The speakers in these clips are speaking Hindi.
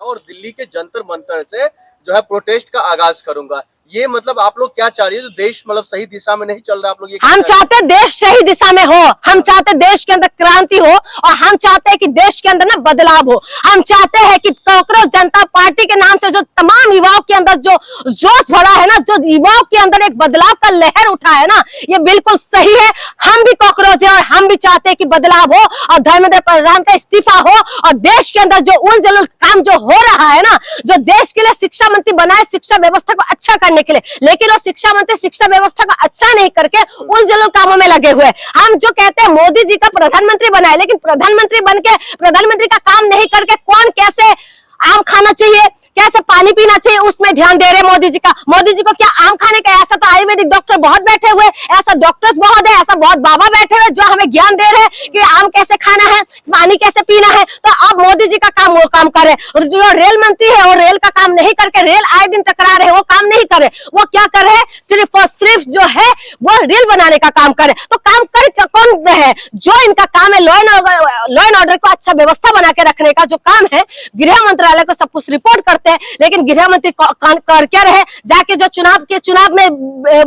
और दिल्ली के जंतर मंतर से जो है प्रोटेस्ट का आगाज करूंगा। ये मतलब आप लोग क्या चाह रही है? जो देश मतलब सही दिशा में नहीं चल रहा, आप लोग ये हम चाहते हैं देश सही दिशा में हो, हम चाहते हैं देश के अंदर क्रांति हो, और हम चाहते हैं कि देश के अंदर ना बदलाव हो। हम चाहते हैं कि कॉकरोच जनता पार्टी के नाम से जो तमाम युवाओं के अंदर जो जोश भरा है ना, जो युवाओं के अंदर एक बदलाव का लहर उठा है ना, ये बिल्कुल सही है। हम भी कॉकरोच है और हम भी चाहते हैं कि बदलाव हो और धर्मेंद्र प्रधान का इस्तीफा हो, और देश के अंदर जो उल जलूल काम जो हो रहा है ना, जो देश के लिए शिक्षा मंत्री बनाए शिक्षा व्यवस्था को अच्छा करने के लिए, लेकिन वो शिक्षा मंत्री शिक्षा व्यवस्था को अच्छा नहीं करके उन जलूल कामों में लगे हुए। हम जो कहते हैं मोदी जी का प्रधानमंत्री बनाए, लेकिन प्रधानमंत्री बनके प्रधानमंत्री का काम नहीं करके कौन कैसे आम खाना चाहिए, कैसे पानी पीना चाहिए, उसमें ध्यान दे रहे मोदी जी का। मोदी जी को क्या आम खाने का? ऐसा तो आयुर्वेदिक डॉक्टर बहुत बैठे हुए, ऐसा डॉक्टर्स बहुत है, ऐसा बहुत बाबा बैठे हुए जो हमें ज्ञान दे रहे हैं कि आम कैसे खाना है, पानी कैसे पीना है। तो अब मोदी जी का काम वो काम करे, और जो रेल मंत्री है वो रेल का काम नहीं करके रेल आए दिन टकरा रहे, वो काम नहीं करे। वो क्या कर रहे? सिर्फ और सिर्फ जो है वो रेल बनाने का काम करे। तो काम कर कौन है? जो इनका काम है लॉ एंड ऑर्डर को अच्छा व्यवस्था बना के रखने का जो काम है, गृह मंत्रालय को सब कुछ रिपोर्ट करते हैं, लेकिन गृह मंत्री कर क्या रहे? जाके जो चुनाव में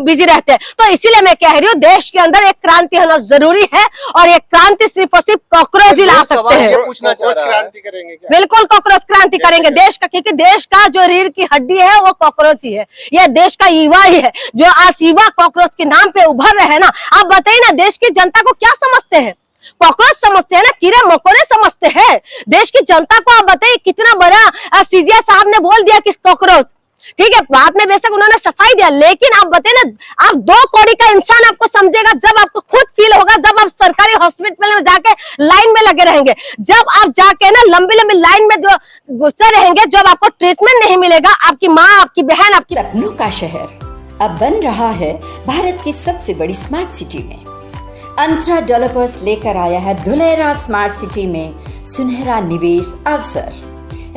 बिजी रहते हैं। तो इसीलिए मैं कह रही हूँ देश के अंदर एक क्रांति होना जरूरी है, और एक क्रांति सिर्फ और सिर्फ कॉकरोच ही ला सकते हैं। क्रांति करेंगे क्या? बिल्कुल कॉकरोच क्रांति करेंगे देश का, क्योंकि देश का जो रीढ़ की हड्डी है वो कॉकरोच ही है। यह देश का युवा ही है जो आज युवा कॉकरोच के नाम पे उभर रहे हैं ना। आप बताइए ना, देश की जनता को क्या समझते हैं? कॉकरोच समझते हैं ना, कीड़े मकोड़े समझते हैं। देश की जनता को आप बताइए, कितना बड़ा सीजीआई साहब ने बोल दिया कि कॉकरोच, ठीक है, बाद में बेशक उन्होंने सफाई दिया, लेकिन आप बताइए ना, आप 2 कौड़ी का इंसान आपको समझेगा जब आपको खुद फील होगा, जब आप सरकारी हॉस्पिटल में जाके लाइन में लगे रहेंगे, जब आप जाके ना लंबी लंबी लाइन में जो गुस्से रहेंगे, जब आपको ट्रीटमेंट नहीं मिलेगा। आपकी माँ, आपकी बहन, आपकी सपनों का शहर अब बन रहा है भारत की सबसे बड़ी स्मार्ट सिटी में। अंतरा डेवलपर्स लेकर आया है धुलेरा स्मार्ट सिटी में सुनहरा निवेश अवसर।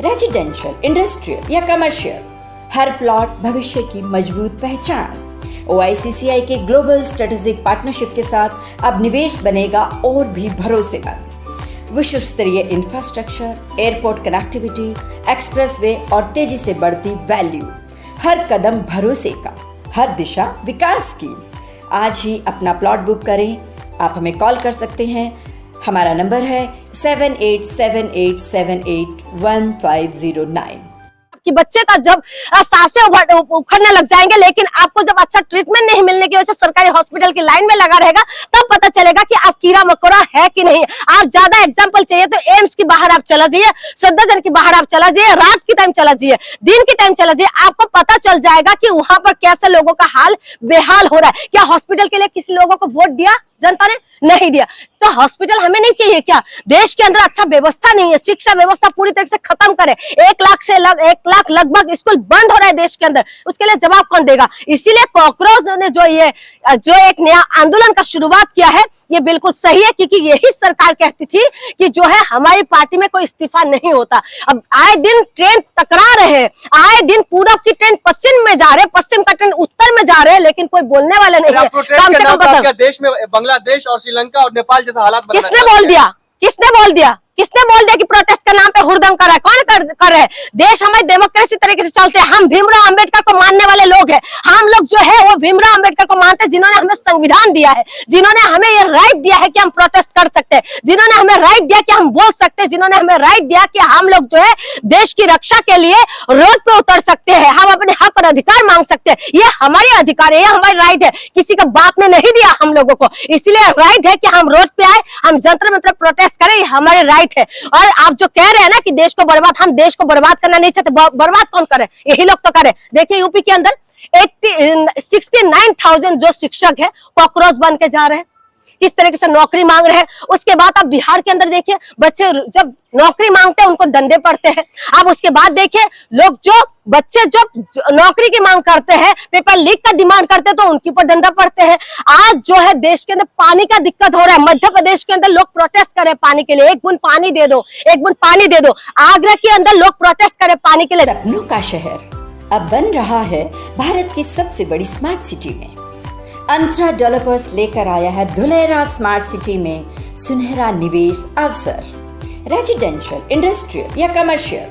रेजिडेंशियल, इंडस्ट्रियल या कमर्शियल, हर प्लॉट भविष्य की मजबूत पहचान। OICCI के ग्लोबल स्ट्रेटेजिक पार्टनरशिप के साथ अब निवेश बनेगा और भी भरोसेमंद। विश्व स्तरीय इंफ्रास्ट्रक्चर, एयरपोर्ट कनेक्टिविटी, एक्सप्रेसवे और तेजी से बढ़ती वैल्यू। हर कदम भरोसे का, हर दिशा विकास की। आज ही अपना प्लॉट बुक करें। आप हमें कॉल कर सकते हैं। हमारा नंबर है 7878781509। कि बच्चे का जब सांसें उखड़ने लग जाएंगे, लेकिन आपको जब अच्छा ट्रीटमेंट नहीं मिलने की वजह से सरकारी हॉस्पिटल की लाइन में लगा रहेगा, तब पता चलेगा कि आप कीड़ा मकोड़ा है कि नहीं। आप ज्यादा एग्जांपल चाहिए तो एम्स की बाहर आप चला जाइए, सफदरजंग की बाहर आप चला जाइए, रात की टाइम चला जाइए, दिन की टाइम चला जाइए, आपको पता चल जाएगा कि वहां पर कैसे लोगों का हाल बेहाल हो रहा है। क्या हॉस्पिटल के लिए किसी लोगों को वोट दिया जनता ने? नहीं दिया। तो हॉस्पिटल हमें नहीं चाहिए क्या? देश के अंदर अच्छा व्यवस्था नहीं है, शिक्षा व्यवस्था पूरी तरह से खत्म करे। 1 लाख लगभग स्कूल बंद हो रहा है देश के अंदर, उसके लिए जवाब कौन देगा? इसीलिए कॉकरोच ने जो एक नया आंदोलन का शुरुआत किया है, ये बिल्कुल सही है, क्योंकि यही सरकार कहती थी कि जो है हमारी पार्टी में कोई इस्तीफा नहीं होता। अब आए दिन ट्रेन टकरा रहे हैं, आए दिन पूरब की ट्रेन पश्चिम में जा रहे हैं, पश्चिम का ट्रेन उत्तर में जा रहे हैं, लेकिन कोई बोलने वाले नहीं है। कम से कम देश में बांग्लादेश और श्रीलंका और नेपाल जैसा हालात किसने बोल दिया? किसने बोल दिया? किसने बोल दिया कि प्रोटेस्ट के नाम पे हुड़दंग कर रहा है? कौन कर रहे हैं? देश हमारे डेमोक्रेसी तरीके से चलते हैं। हम भीमराव अंबेडकर को मानने वाले लोग हैं। हम लोग जो है वो भीमराव अंबेडकर को मानते हैं, जिन्होंने हमें संविधान दिया है, जिन्होंने हमें ये राइट दिया है कि हम प्रोटेस्ट कर सकते हैं, जिन्होंने हमें राइट दिया कि हम बोल सकते हैं, जिन्होंने हमें राइट दिया कि हम लोग जो है देश की रक्षा के लिए रोड पे उतर सकते हैं, हम अपने हक और अधिकार मांग सकते हैं। ये हमारे अधिकार है, ये हमारी राइट है, किसी का बाप ने नहीं दिया हम लोगों को। इसलिए राइट है कि हम रोड पे आए, हम जंतर मंतर प्रोटेस्ट करें, ये हमारे राइट है। और आप जो कह रहे हैं ना कि देश को बर्बाद, हम देश को बर्बाद करना नहीं चाहते। बर्बाद कौन करे? यही लोग तो करे। देखिए यूपी के अंदर 69,000 जो शिक्षक है कॉकरोच बन के जा रहे हैं, किस तरीके से नौकरी मांग रहे हैं। उसके बाद आप बिहार के अंदर देखिए, बच्चे जब नौकरी मांगते हैं उनको डंडे पड़ते हैं। आप उसके बाद देखिए लोग जो बच्चे जो नौकरी की मांग करते हैं, पेपर लीक का डिमांड करते हैं, तो उनके ऊपर डंडा पड़ते हैं। आज जो है देश के अंदर पानी का दिक्कत हो रहा है। मध्य प्रदेश के अंदर लोग प्रोटेस्ट कर रहे हैं पानी के लिए, 1 बूंद पानी दे दो, 1 बूंद पानी दे दो। आगरा के अंदर लोग प्रोटेस्ट कर रहे हैं पानी के लिए। सपनों का शहर अब बन रहा है भारत की सबसे बड़ी स्मार्ट सिटी में। अंतरा डेवलपर्स लेकर आया है धुलेरा स्मार्ट सिटी में सुनहरा निवेश अवसर। रेजिडेंशियल, इंडस्ट्रियल या कमर्शियल,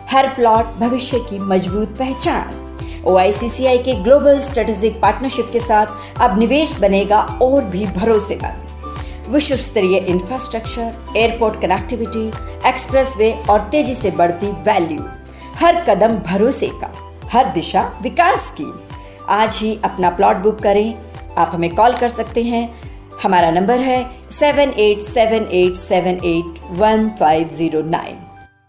हर प्लॉट भविष्य की मजबूत पहचान। OICCI के ग्लोबल स्ट्रेटेजिक पार्टनरशिप के साथ अब निवेश बनेगा और भी भरोसेमंद। विश्व स्तरीय इंफ्रास्ट्रक्चर, एयरपोर्ट कनेक्टिविटी, एक्सप्रेसवे और तेजी से बढ़ती वैल्यू, हर कदम भरोसे का, हर दिशा विकास की। आज ही अपना प्लॉट बुक करें। आप हमें कॉल कर सकते हैं। हमारा नंबर है 7878781509।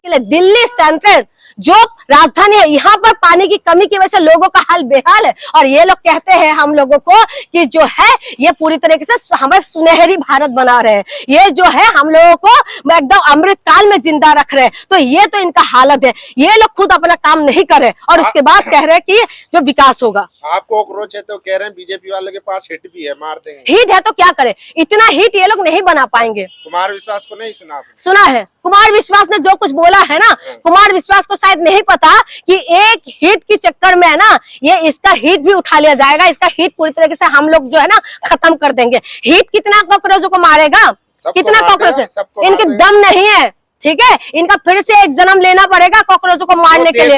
दिल्ली सेंट्रल जो राजधानी है, यहाँ पर पानी की कमी की वजह से लोगों का हाल बेहाल है। और ये लोग कहते हैं हम लोगों को कि जो है ये पूरी तरीके से हमें सुनहरी भारत बना रहे हैं, ये जो है हम लोगों को एकदम अमृत काल में जिंदा रख रहे हैं। तो ये तो इनका हालत है। ये लोग खुद अपना काम नहीं कर रहे और उसके बाद कह रहे हैं कि जो विकास होगा। आपको अक्रोच है तो कह रहे हैं बीजेपी वाले के पास हिट भी है, मार देंगे। हिट है तो क्या करे, इतना हिट ये लोग नहीं बना पाएंगे। कुमार विश्वास को नहीं सुना आपने? सुना है, कुमार विश्वास ने जो कुछ बोला है ना, कुमार विश्वास को शायद नहीं पता कि एक हिट के चक्कर में है ना, ये इसका हिट भी उठा लिया जाएगा। इसका हिट पूरी तरीके से हम लोग जो है ना खत्म कर देंगे। हिट कितना कॉकरोचों को मारेगा, कितना कॉकरोच, इनके दम नहीं है। ठीक है, इनका फिर से एक जन्म लेना पड़ेगा कॉकरोचों को मारने के लिए।